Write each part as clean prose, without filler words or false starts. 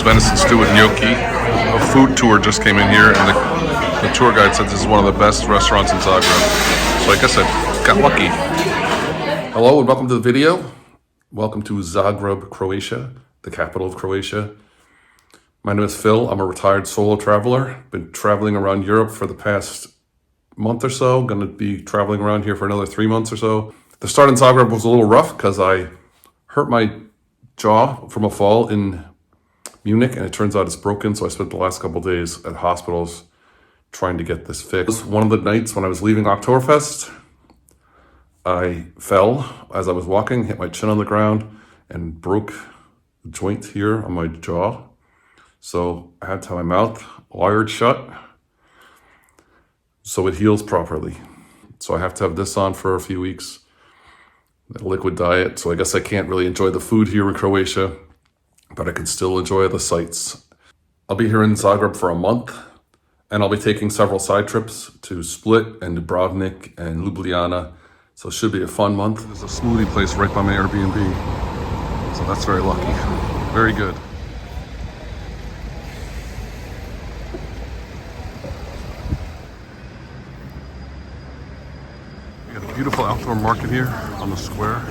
venison stew with gnocchi. A food tour just came in here, and the tour guide said this is one of the best restaurants in Zagreb. So I guess I got lucky. Hello and welcome to the video. Welcome to Zagreb, Croatia, the capital of Croatia. My name is Phil. I'm a retired solo traveler. Been traveling around Europe for the past month or so. Going to be traveling around here for another 3 months or so. The start in Zagreb was a little rough because I hurt my jaw from a fall in Munich, and it turns out it's broken. So I spent the last couple of days at hospitals trying to get this fixed. One of the nights when I was leaving Oktoberfest, I fell as I was walking, hit my chin on the ground, and broke the joint here on my jaw. So I had to have my mouth wired shut so it heals properly. So I have to have this on for a few weeks, a liquid diet. So I guess I can't really enjoy the food here in Croatia, but I can still enjoy the sights. I'll be here in Zagreb for a month, and I'll be taking several side trips to Split and Dubrovnik and Ljubljana. So it should be a fun month. There's a smoothie place right by my Airbnb. So that's very lucky. Very good. We got a beautiful outdoor market here on the square.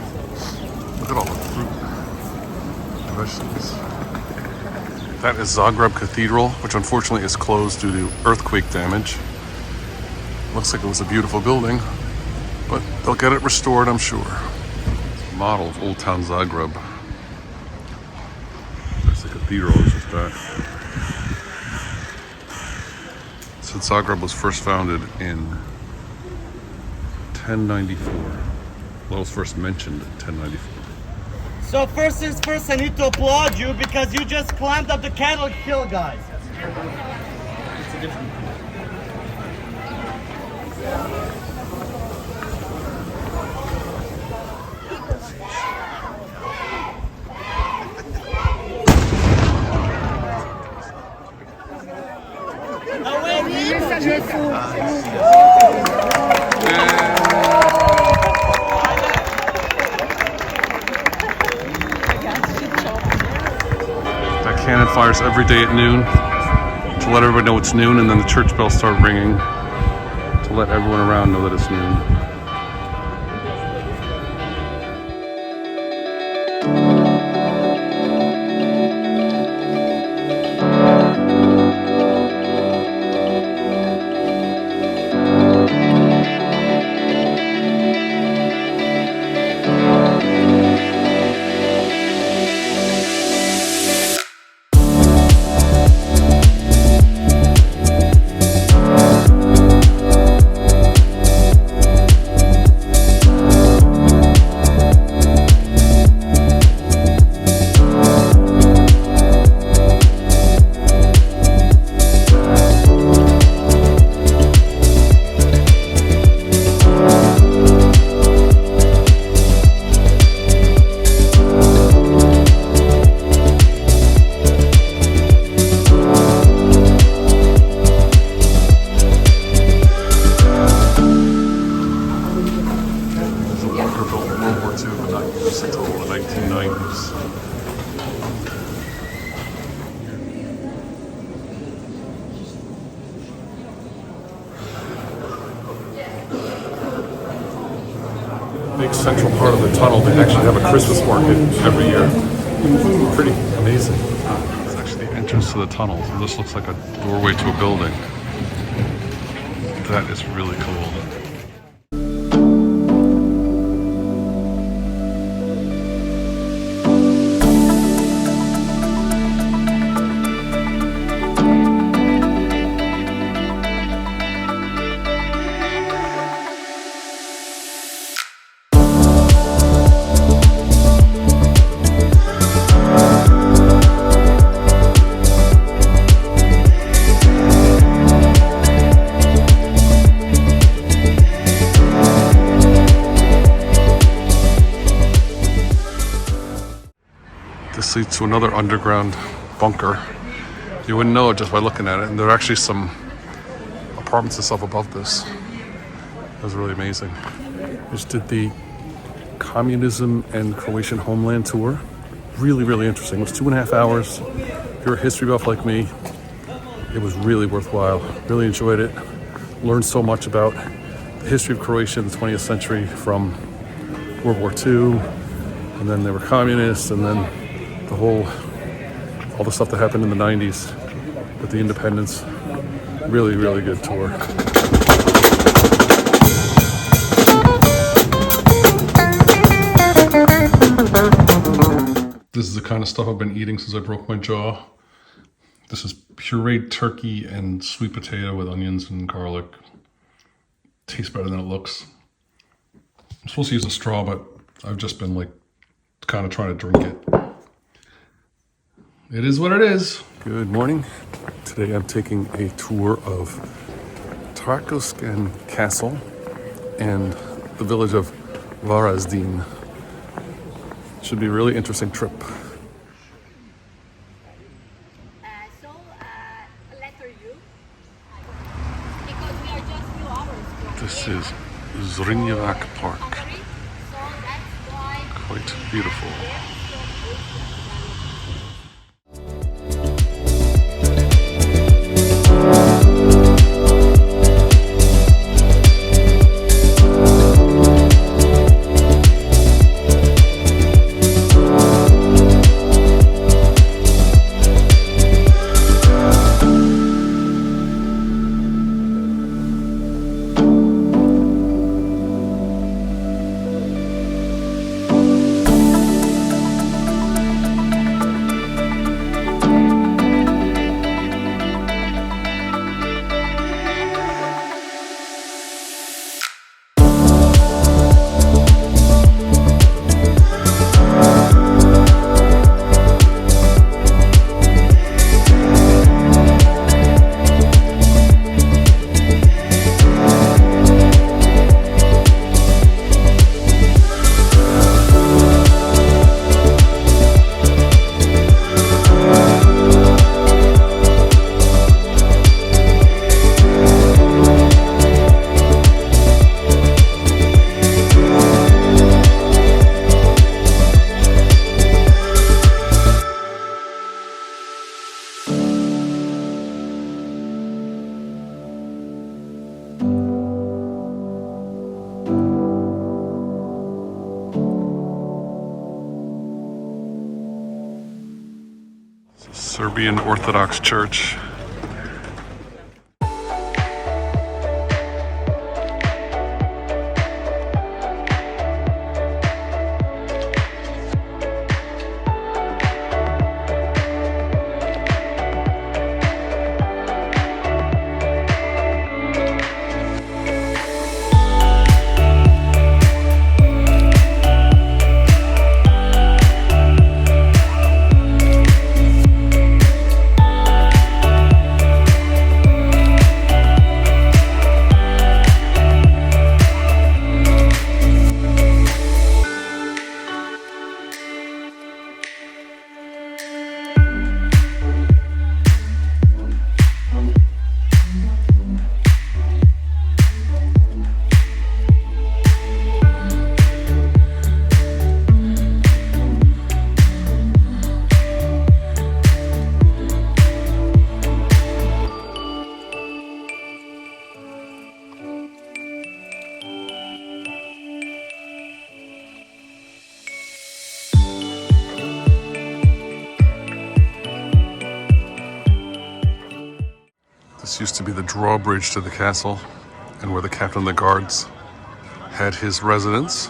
Look at all the fruit and vegetables. That is Zagreb Cathedral, which unfortunately is closed due to earthquake damage. Looks like it was a beautiful building, but they'll get it restored, I'm sure. It's a model of Old Town Zagreb. That's the cathedral, it's just that. Since Zagreb was first founded in 1094. Well, it was first mentioned in 1094. So first things first, I need to applaud you because you just climbed up the Catholic hill, guys. It's a different... Cannon fires every day at noon to let everybody know it's noon, and then the church bells start ringing to let everyone around know that it's noon. Big central part of the tunnel, they actually have a Christmas market every year. Pretty amazing. It's actually the entrance to the tunnel. So this looks like a doorway to a building. That is really cool. This leads to another underground bunker. You wouldn't know it just by looking at it, and there are actually some apartments and stuff above this. It was really amazing. Just did the Communism and Croatian Homeland tour. Really, really interesting. It was 2.5 hours. you're a history buff like me, it was really worthwhile. Really enjoyed it. Learned so much about the history of Croatia in the 20th century, from World War II, and then they were communists, and then all the stuff that happened in the 90s with the independence. Really, really good tour. This is the kind of stuff I've been eating since I broke my jaw. This is pureed turkey and sweet potato with onions and garlic. Tastes better than it looks. I'm supposed to use a straw, but I've just been like kind of trying to drink it. It is what it is. Good morning. Today I'm taking a tour of Trakoscan Castle and the village of Varazdin. Should be a really interesting trip. Letter U, because we are just few hours from This here. is Zrinjevac Park. Hungary, so that's why Quite beautiful. Serbian Orthodox Church. This used to be the drawbridge to the castle, and where the captain of the guards had his residence.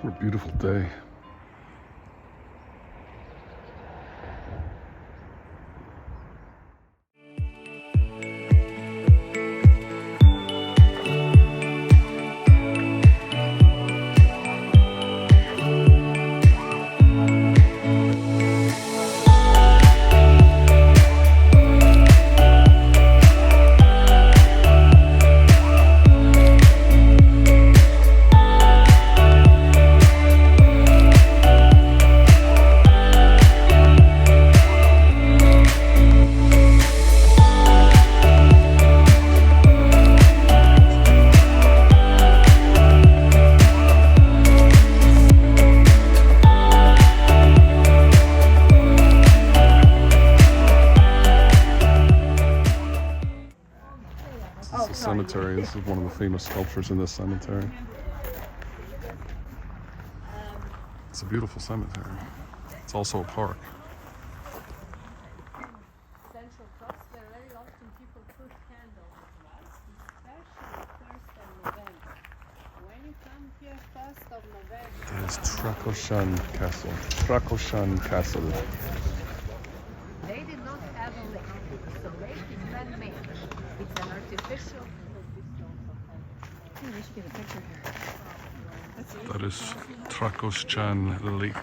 What a beautiful day. cemetery. This is one of the famous sculptures in this cemetery. It's a beautiful cemetery. It's also a park. Central cross where very often people put candles, especially 1st of November. When you come here 1st of November, That is Trakoscan Castle. Trakoscan Castle. they did not have a lake. So lake is man-made. It's an artificial. We should get a picture here. That is Trakoscan Lake.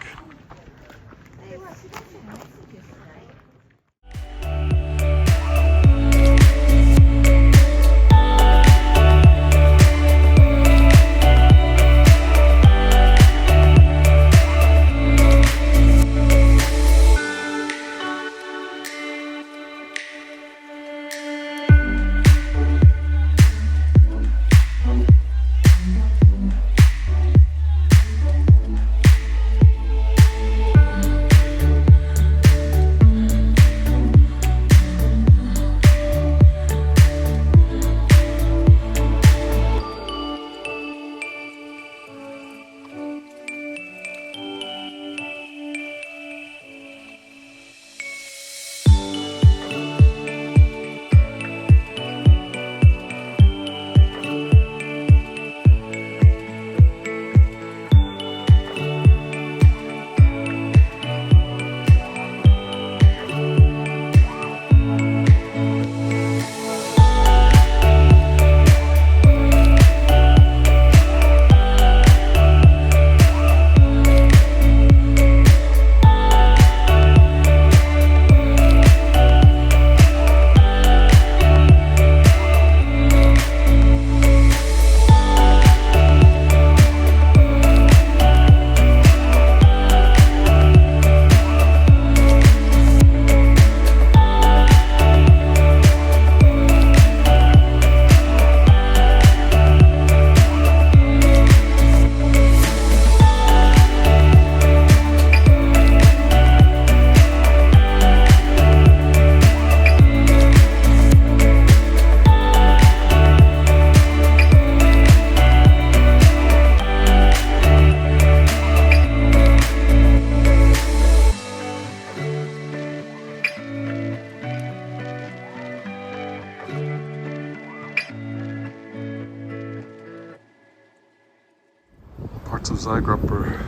Parts of Zagreb are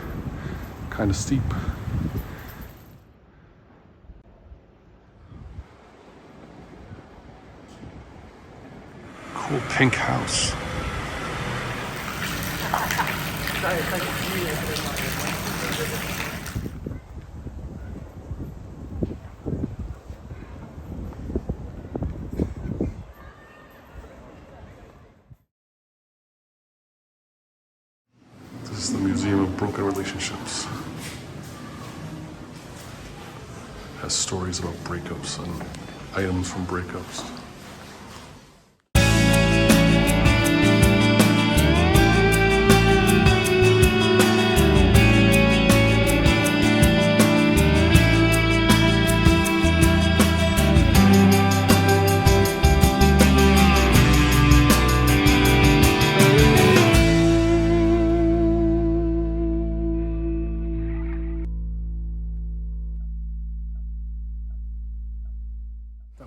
kind of steep. Cool pink house. This is the Museum of Broken Relationships. Has stories about breakups and items from breakups.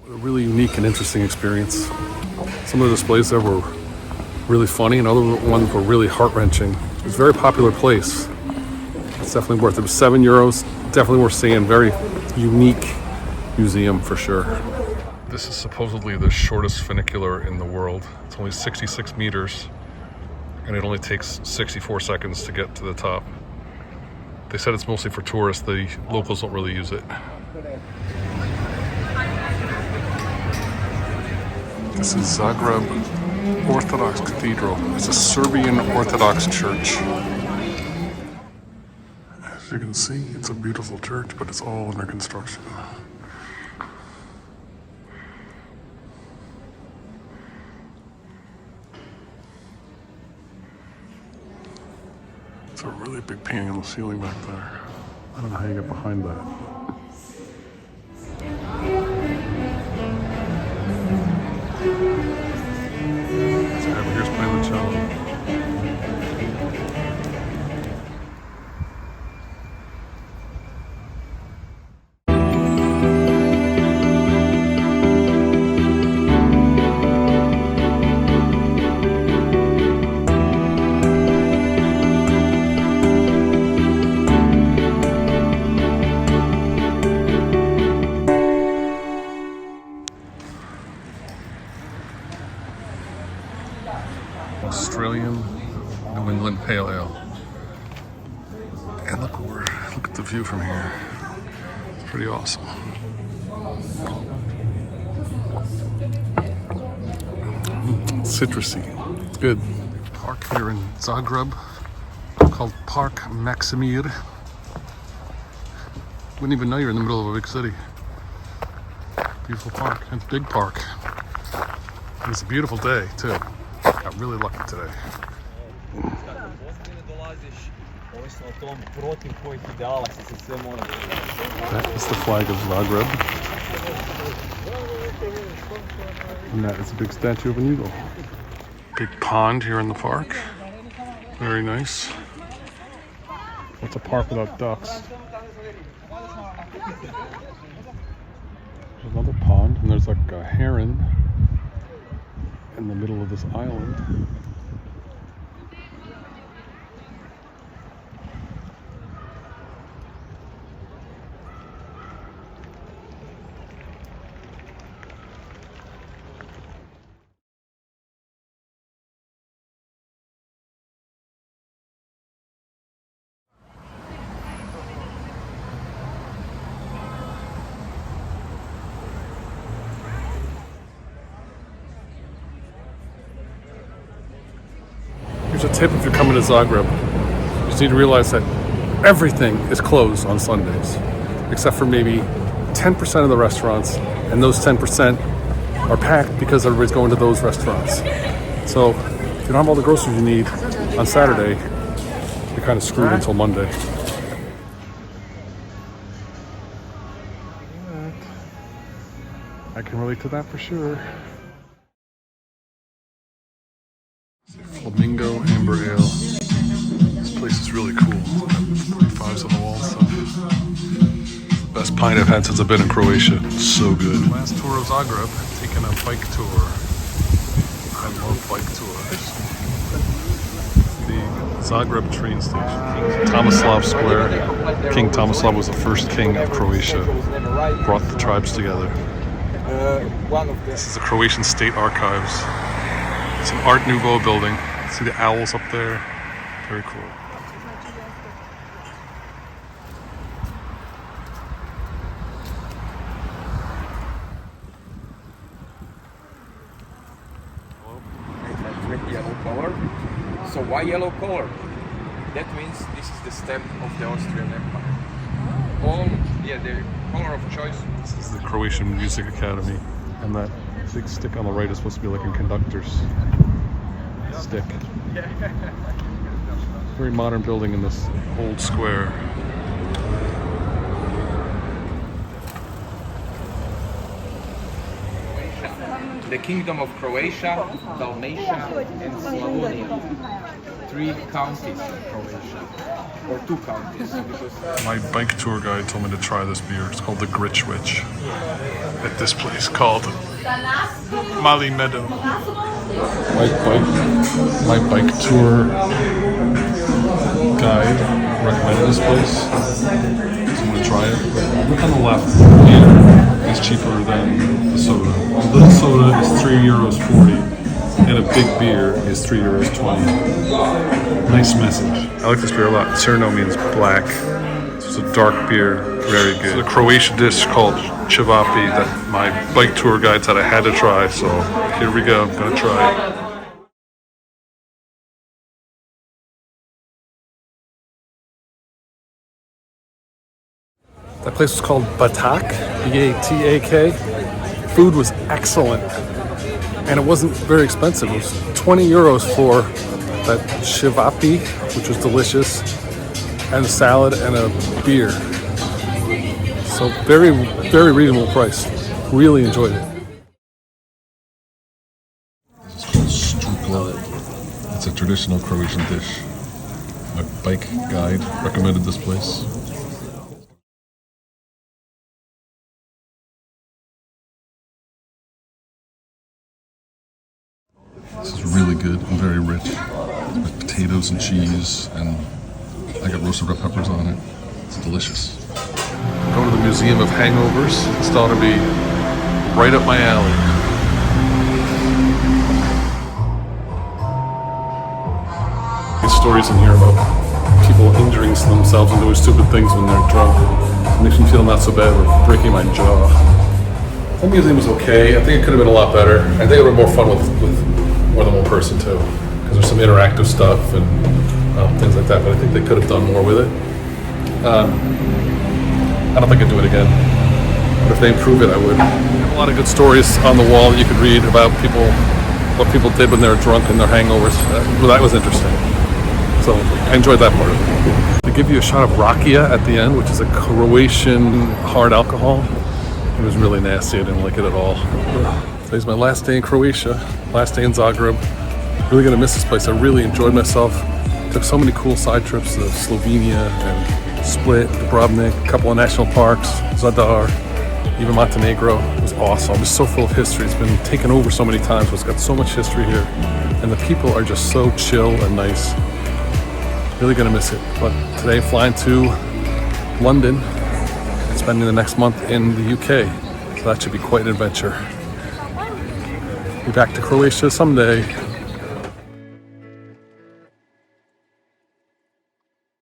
A really unique and interesting experience. Some of the displays there were really funny and other ones were really heart-wrenching. It was a very popular place. It's definitely worth it. It was €7. Definitely worth seeing. Very unique museum for sure. This is supposedly the shortest funicular in the world. It's only 66 meters and it only takes 64 seconds to get to the top. They said it's mostly for tourists. The locals don't really use it. This is Zagreb Orthodox Cathedral. It's a Serbian Orthodox church. As you can see, it's a beautiful church, but it's all under construction. It's a really big painting on the ceiling back there. I don't know how you get behind that. Here's playing the cello. Australian New England Pale Ale. And look at the view from here. It's pretty awesome. Citrusy. It's good. Park here in Zagreb called Park Maksimir. Wouldn't even know you're in the middle of a big city. Beautiful park. It's a big park. And it's a beautiful day too. Got really lucky today. That is the flag of Zagreb. And that is a big statue of an eagle. Big pond here in the park. Very nice. What's a park without ducks? There's another pond, and there's like a heron in the middle of this island. Here's a tip if you're coming to Zagreb. You just need to realize that everything is closed on Sundays, except for maybe 10% of the restaurants, and those 10% are packed because everybody's going to those restaurants. So if you don't have all the groceries you need on Saturday, you're kind of screwed until Monday. I can relate to that for sure. Flamingo Amber Ale. This place is really cool. 45s on the wall and stuff. The best pint I've had since I've been in Croatia. It's so good. Last tour of Zagreb, taking a bike tour. I love bike tours. The Zagreb train station. Tomislav Square. King Tomislav was the first king of Croatia. Brought the tribes together. This is the Croatian State Archives. It's an Art Nouveau building. See the owls up there? Very cool. With yellow color. So why yellow color? That means this is the stamp of the Austrian Empire. The color of choice. This is the Croatian Music Academy, and that big stick on the right is supposed to be like a conductor's stick. Very modern building in this old square. The Kingdom of Croatia, Dalmatia, and Slavonia. 3 counties in Croatia, or 2 counties. My bike tour guide told me to try this beer. It's called the Gritchwich at this place called Mali Meadow. My bike tour guide recommended this place, so I'm gonna try it. But look on the left, beer is cheaper than the soda. A little soda is €3.40, and a big beer is €3.20. Nice message. I like this beer a lot. Cerno means black. It's a dark beer, very good. It's a Croatian dish called cevapi that my bike tour guide said I had to try, so here we go, I'm gonna try it. That place was called Batak, B-A-T-A-K. Food was excellent, and it wasn't very expensive. It was €20 for that cevapi, which was delicious, and a salad and a beer. So very, very reasonable price. Really enjoyed it. This is called Strupla. traditional Croatian dish. My bike guide recommended this place. This is really good and very rich. With potatoes and cheese, and I got roasted red peppers on it. It's delicious. Go to the Museum of Hangovers. It's thought to be right up my alley. There's stories in here about people injuring themselves and doing stupid things when they're drunk. It makes me feel not so bad with breaking my jaw. That museum was okay. I think it could have been a lot better. I think it would have been more fun with more than one person too, because there's some interactive stuff and things like that, but I think they could have done more with it. I don't think I'd do it again, but if they improve it, I would. A lot of good stories on the wall that you could read about people, what people did when they were drunk and their hangovers. That was interesting. So I enjoyed that part of it. They give you a shot of rakia at the end, which is a Croatian hard alcohol. It was really nasty. I didn't like it at all. Today's my last day in Croatia, last day in Zagreb. Really gonna miss this place. I really enjoyed myself. Took so many cool side trips to Slovenia and Split, Dubrovnik, a couple of national parks, Zadar, even Montenegro. It was awesome. It's so full of history. It's been taken over so many times, but it's got so much history here. And the people are just so chill and nice. Really gonna miss it. But today, flying to London, spending the next month in the UK. So that should be quite an adventure. Be back to Croatia someday.